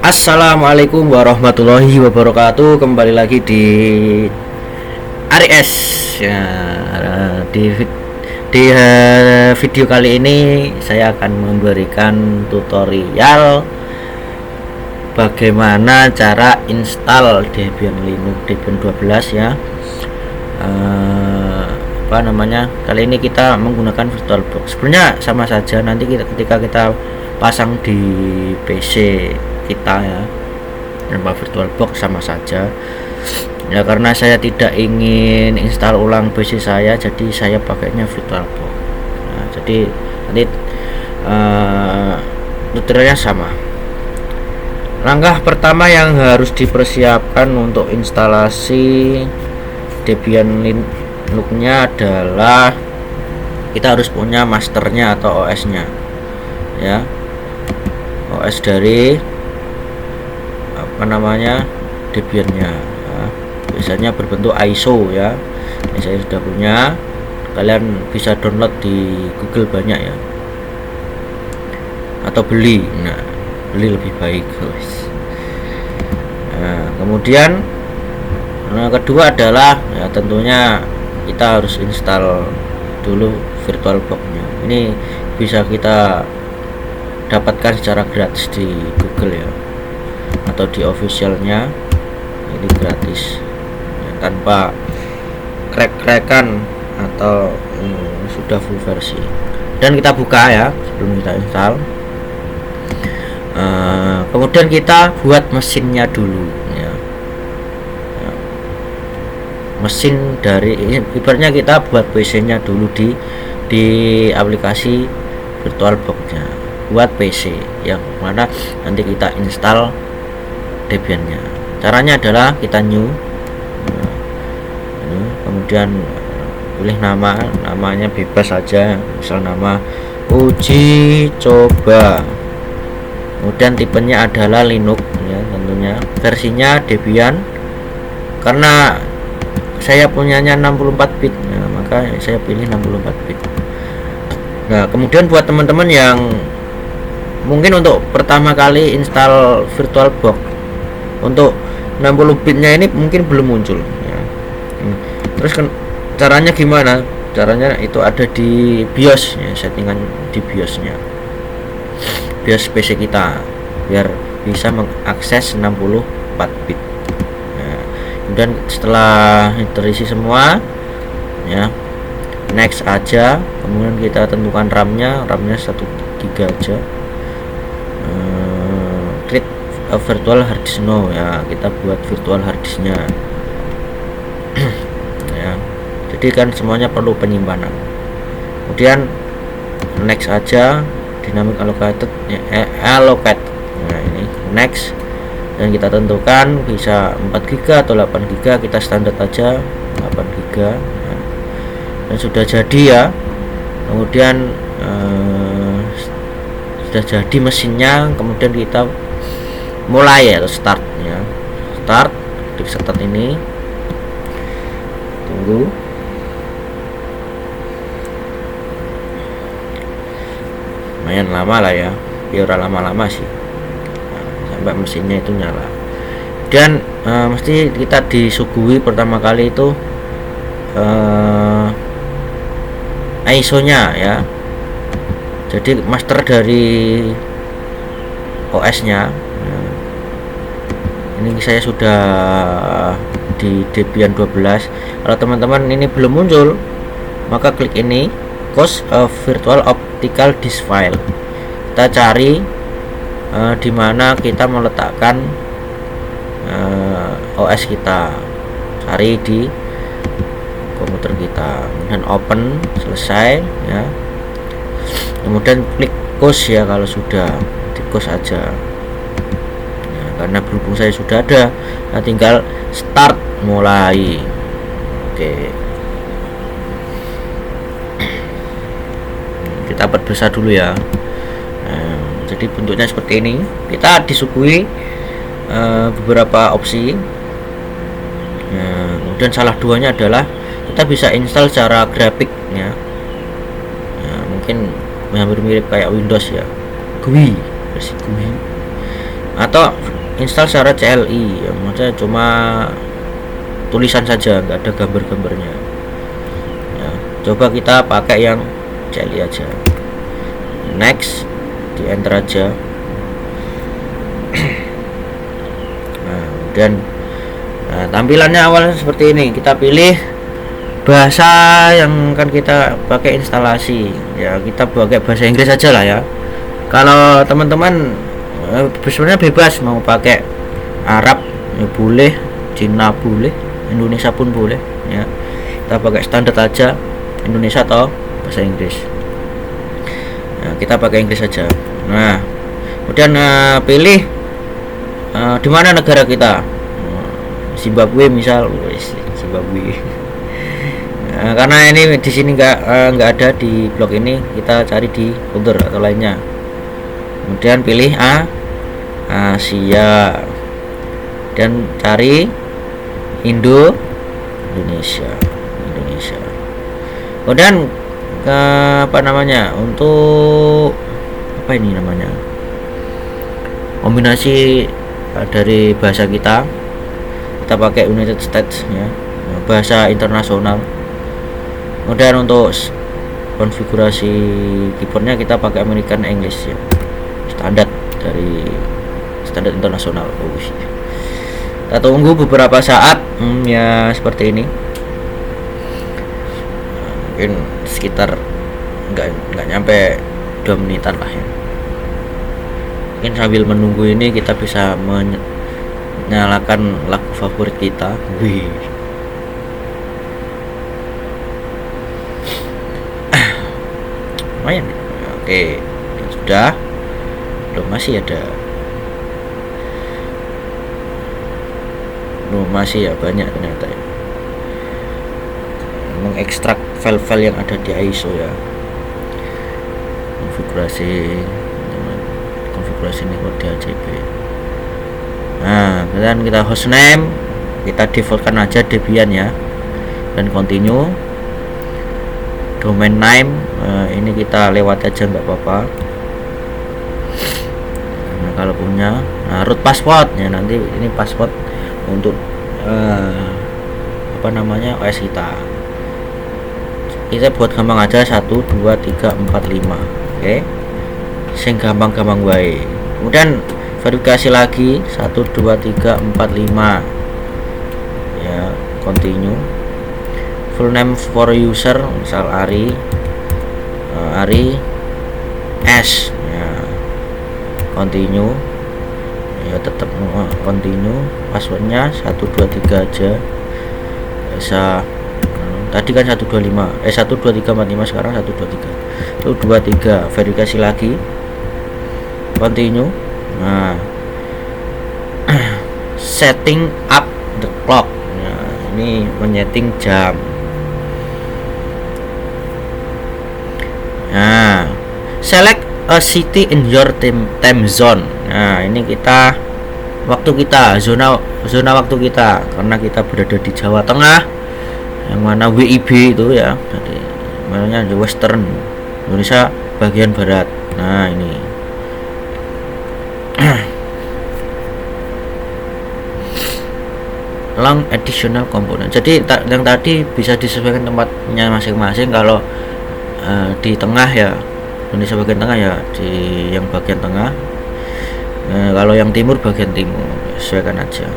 Assalamualaikum warahmatullahi wabarakatuh. Kembali lagi di Aries ya. Di video kali ini saya akan memberikan tutorial bagaimana cara install Debian Linux Debian 12 ya. Kali ini kita menggunakan VirtualBox. Sebenarnya sama saja, nanti ketika kita pasang di PC kita ya, tanpa VirtualBox sama saja ya. Karena saya tidak ingin install ulang PC saya, jadi saya pakainya VirtualBox. Nah, jadi nanti tutorialnya sama. Langkah pertama yang harus dipersiapkan untuk instalasi Debian Linux-nya adalah kita harus punya masternya atau OS-nya ya. OS dari Debian-nya ya. Biasanya berbentuk ISO ya. Ini saya sudah punya, kalian bisa download di Google banyak ya, atau beli. Nah, beli lebih baik guys. Nah, kemudian kedua adalah ya, tentunya kita harus install dulu VirtualBox-nya. Ini bisa kita dapatkan secara gratis di Google ya, atau di officialnya. Ini gratis ya, tanpa crack-crackan atau sudah full versi. Dan kita buka ya sebelum kita install. Kemudian kita buat mesinnya dulu ya. Mesin dari ibaratnya kita buat PC-nya dulu di aplikasi VirtualBox-nya, buat PC yang mana nanti kita install Debian-nya. Caranya adalah kita new, kemudian pilih namanya bebas saja, misal nama uji coba. Kemudian tipenya adalah Linux ya, tentunya versinya Debian. Karena saya punyanya 64 bit ya, maka saya pilih 64 bit. Nah, kemudian buat teman-teman yang mungkin untuk pertama kali install VirtualBox, untuk 60 bitnya ini mungkin belum muncul ya. Terus caranya gimana? Caranya itu ada di BIOS ya, settingan di BIOS-nya, BIOS PC kita, biar bisa mengakses 64 bit ya. Kemudian setelah terisi semua ya, next aja. Kemudian kita tentukan RAM-nya 1 GB aja. Create a virtual hard disk no ya, kita buat virtual hard disknya ya. Jadi kan semuanya perlu penyimpanan. Kemudian next aja, dynamic allocated ya, allocate. Nah, ini next, dan kita tentukan bisa 4 GB atau 8 GB, kita standar aja 8 GB ya. Dan sudah jadi ya. Kemudian sudah jadi mesinnya, kemudian kita mulai ya, start ya. Start, klik start ini, tunggu. Lumayan lama lah ya, biar lama-lama sih sampai mesinnya itu nyala. Dan mesti kita disuguhi pertama kali itu ISO nya ya. Jadi master dari OS nya ini saya sudah di Debian 12. Kalau teman-teman ini belum muncul, maka klik ini, Cause of Virtual Optical Disk File. Kita cari dimana kita meletakkan OS kita, cari di komputer kita, dan open, selesai ya. Kemudian klik close ya kalau sudah, di close aja ya, karena berhubung saya sudah ada. Nah, tinggal start, mulai. Oke, kita perbesar dulu ya. Jadi bentuknya seperti ini. Kita disuguhi beberapa opsi. Kemudian salah duanya adalah kita bisa install secara grafik ya. Mungkin hampir mirip kayak Windows ya, GUI, versi GUI, atau install secara CLI ya, maksudnya cuma tulisan saja, nggak ada gambar-gambarnya ya. Coba kita pakai yang CLI aja, next, di enter aja. Nah, kemudian tampilannya awal seperti ini. Kita pilih bahasa yang akan kita pakai instalasi ya, kita pakai bahasa Inggris aja lah ya. Kalau teman-teman sebenarnya bebas mau pakai Arab ya boleh, Cina boleh, Indonesia pun boleh ya. Kita pakai standar aja, Indonesia atau bahasa Inggris. Nah, kita pakai Inggris saja. Nah, kemudian pilih di mana negara kita. Zimbabwe misal, Zimbabwe. Nah, karena ini di sini nggak ada di blok ini, kita cari di folder atau lainnya. Kemudian pilih Asia dan cari Indonesia. Kemudian apa namanya, untuk apa ini namanya, kombinasi dari bahasa kita pakai United States ya, bahasa internasional. Kemudian untuk konfigurasi keyboardnya kita pakai American English ya, standar dari standar internasional. Kita tunggu beberapa saat ya seperti ini, mungkin sekitar nggak nyampe 2 menitan lah ya. Mungkin sambil menunggu ini kita bisa menyalakan lagu favorit kita. Wih, lumayan. Oke, sudah. Belum, masih ada. Masih ya, banyak ternyata ya. Mengekstrak file-file yang ada di ISO ya. Konfigurasi network DHCP. Nah, kemudian kita hostname kita defaultkan aja Debian ya, dan continue. Domain name ini kita lewat aja nggak apa-apa. Nah, kalau punya root password ya, nanti ini password untuk apa namanya, OS kita buat gampang aja 1 2 3 4 5. Oke, sing gampang-gampang wae. Kemudian verifikasi lagi 1 2 3 4 5 ya, continue. Full name for user misal Ari S ya, continue ya, tetap continue. Passwordnya 1 2 3 aja, bisa tadi kan 125 1 2 3 4 5, sekarang 1 2 3 1 2 3 verifikasi lagi, continue. Nah, setting up the clock ya, ini menyeting jam. Nah, select a city in your time zone. Nah, ini kita waktu kita, zona waktu kita, karena kita berada di Jawa Tengah, yang mana WIB itu ya, jadi namanya di Western Indonesia bagian barat. Nah, ini long additional component. Jadi yang tadi bisa disesuaikan tempatnya masing-masing. Kalau di tengah ya, Indonesia bagian tengah ya, di yang bagian tengah. Kalau yang timur bagian timur, sesuaikan aja.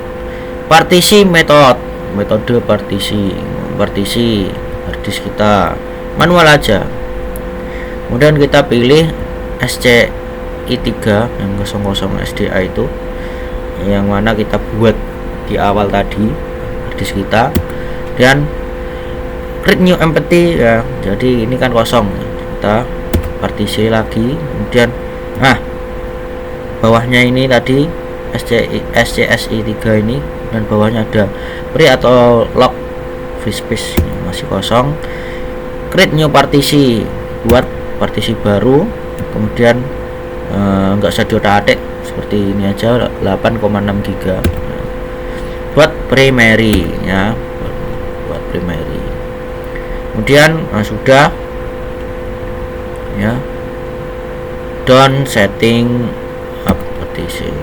Partisi metode partisi harddisk kita manual aja. Kemudian kita pilih SCI3 yang 00 SDA itu, yang mana kita buat di awal tadi harddisk kita, dan create new empty ya, jadi ini kan kosong, kita partisi lagi. Kemudian bawahnya ini tadi SCSI3 ini, dan bawahnya ada free atau lock free space masih kosong. Create new partisi, buat partisi baru. Kemudian nggak usah diotak-atik, seperti ini aja, 8,6 GB buat primary ya, buat primary. Kemudian sudah ya, done setting up partisi.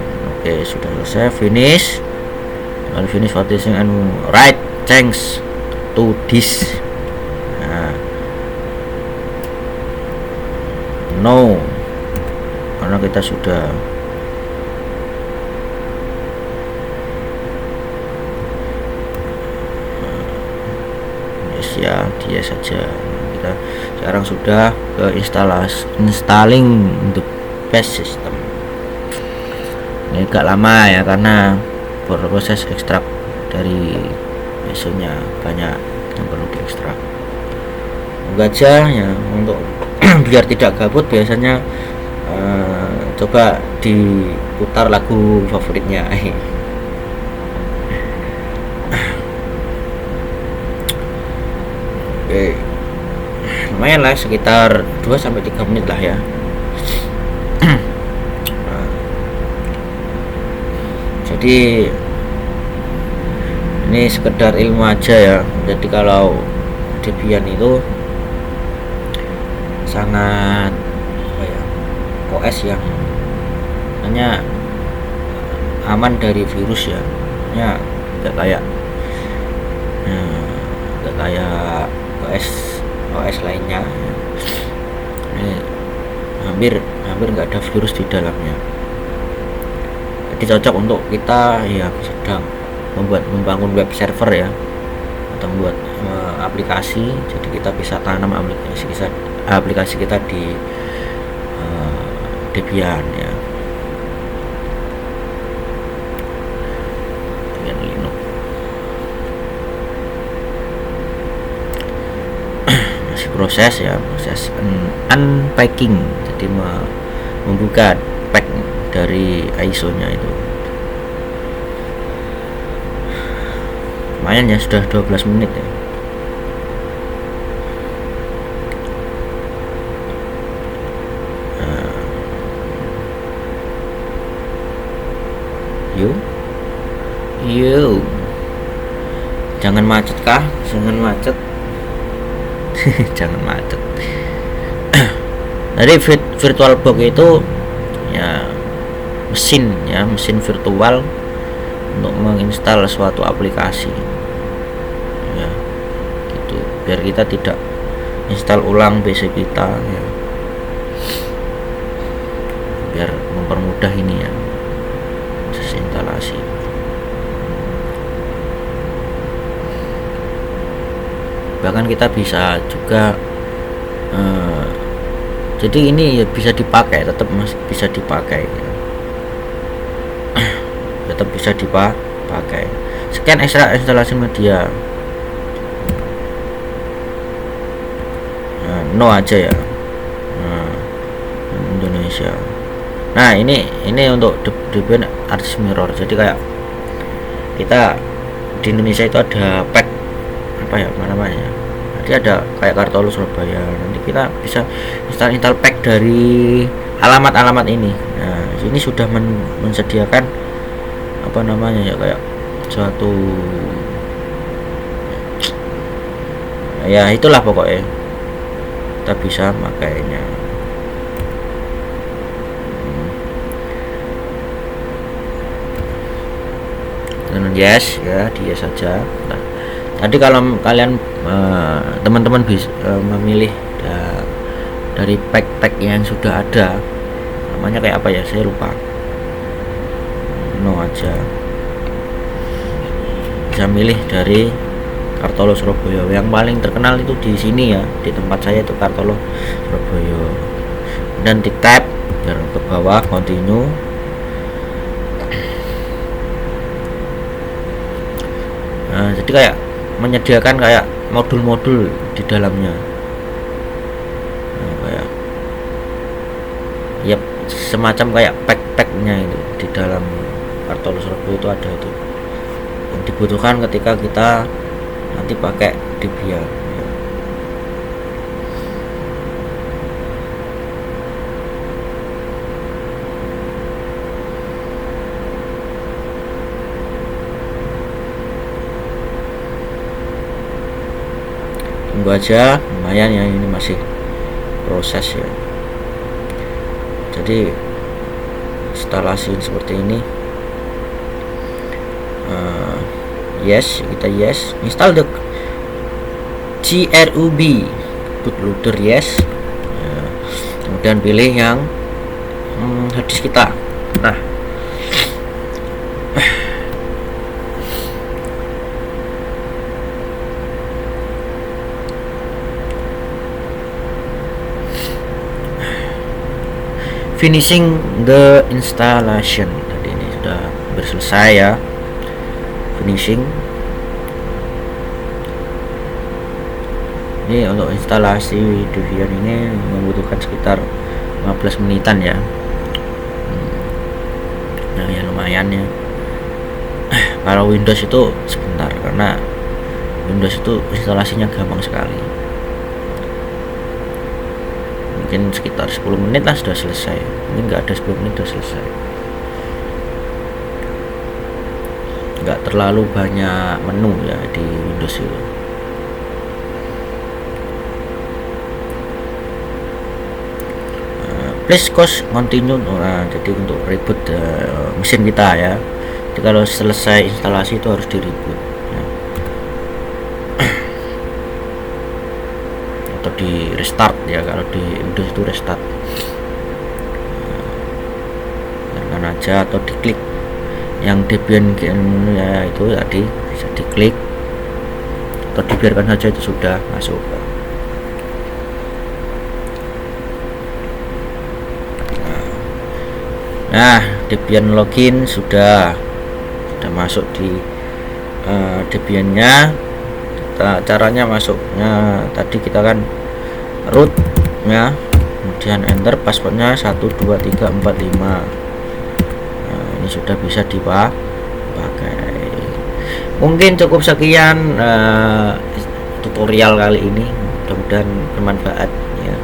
Oke, sudah selesai, finish. Lalu finish what is and right thanks to this. Nah, no, karena kita sudah yes ya, dia saja. Kita sekarang sudah ke installing the base system. Ini agak lama ya karena proses ekstrak dari ISO-nya banyak yang perlu diekstrak. Semoga aja ya, untuk biar tidak gabut biasanya coba diputar lagu favoritnya. Oke, lumayan lah, sekitar 2-3 menit lah ya. Jadi ini sekedar ilmu aja ya. Jadi kalau Debian itu sangat OS yang hanya aman dari virus ya. Ya nggak kayak OS lainnya. Ini hampir nggak ada virus di dalamnya. Jadi cocok untuk kita yang sedang membangun web server ya, atau membuat aplikasi. Jadi kita bisa tanam aplikasi kita di Debian ya. Debian Linux. Masih proses ya, proses unpacking. Jadi membuka pack dari ISO-nya itu. Lumayan ya, sudah 12 menit ya. Yuk, jangan macet kah? Jangan macet. Jangan macet. Dari VirtualBox itu ya mesin virtual untuk menginstal suatu aplikasi ya, gitu, biar kita tidak install ulang PC kita ya, biar mempermudah ini ya, proses instalasi. Bahkan kita bisa juga jadi ini ya bisa dipakai, tetap masih bisa dipakai ya. Tetap bisa dipakai. Scan ekstrak instalasi media. No aja ya. Indonesia. Nah, ini untuk Debian Artist Mirror. Jadi kayak kita di Indonesia itu ada pack apa ya namanya? Jadi ada kayak Kartolo Surabaya. Nanti kita bisa install pack dari alamat-alamat ini. Nah, ini sudah menyediakan apa namanya ya, kayak suatu ya itulah pokoknya kita bisa makainya. Dan yes ya, dia saja. Nah, tadi kalau kalian teman-teman bisa memilih dari pack yang sudah ada, namanya kayak apa ya, saya lupa. No aja, bisa milih dari Kartolo Surabaya. Yang paling terkenal itu di sini ya, di tempat saya itu Kartolo Surabaya. Dan di tab ke bawah continue. Nah, jadi kayak menyediakan kayak modul-modul di dalamnya. Nah, kayak ya semacam kayak pack-packnya itu di dalam Kartolo Surabaya itu ada itu yang dibutuhkan ketika kita nanti pakai Debian ya. Tunggu aja, lumayan ya, ini masih proses ya. Jadi instalasi seperti ini Yes, kita yes. Install the GRUB bootloader, yes. Kemudian pilih yang harddisk kita. Nah, finishing the installation. Tadi ini sudah selesai ya, finishing. Ini untuk instalasi Debian ini membutuhkan sekitar 15 menitan ya. Nah ya lumayan ya. Kalau Windows itu sebentar, karena Windows itu instalasinya gampang sekali. Mungkin sekitar 10 menit lah sudah selesai. Ini enggak ada 10 menit sudah selesai. Enggak terlalu banyak menu ya di Windows itu. Please continue. Nah, jadi untuk reboot mesin kita ya. Jadi kalau selesai instalasi itu harus di reboot ya. Atau di restart ya, kalau di Windows itu restart. Biarkan aja atau diklik yang Debian ya, itu tadi bisa diklik atau dibiarkan saja, itu sudah masuk. Nah, Debian login sudah masuk di Debiannya. Caranya masuknya tadi kita kan root ya, kemudian enter, passwordnya 12345. Ini sudah bisa dipakai. Mungkin cukup sekian tutorial kali ini, mudah-mudahan bermanfaat ya.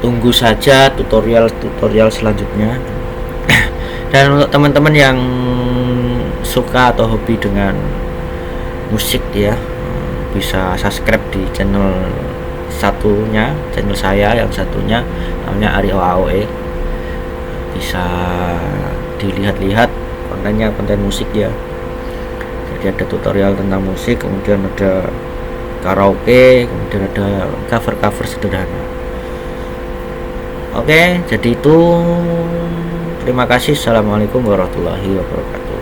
Tunggu saja tutorial selanjutnya. Dan untuk teman-teman yang suka atau hobi dengan musik ya, bisa subscribe di channel satunya, channel saya yang satunya namanya Aryo AOE. Bisa dilihat-lihat kontennya, konten musik ya. Jadi ada tutorial tentang musik, kemudian ada karaoke, kemudian ada cover-cover sederhana. Oke, jadi itu. Terima kasih. Assalamualaikum warahmatullahi wabarakatuh.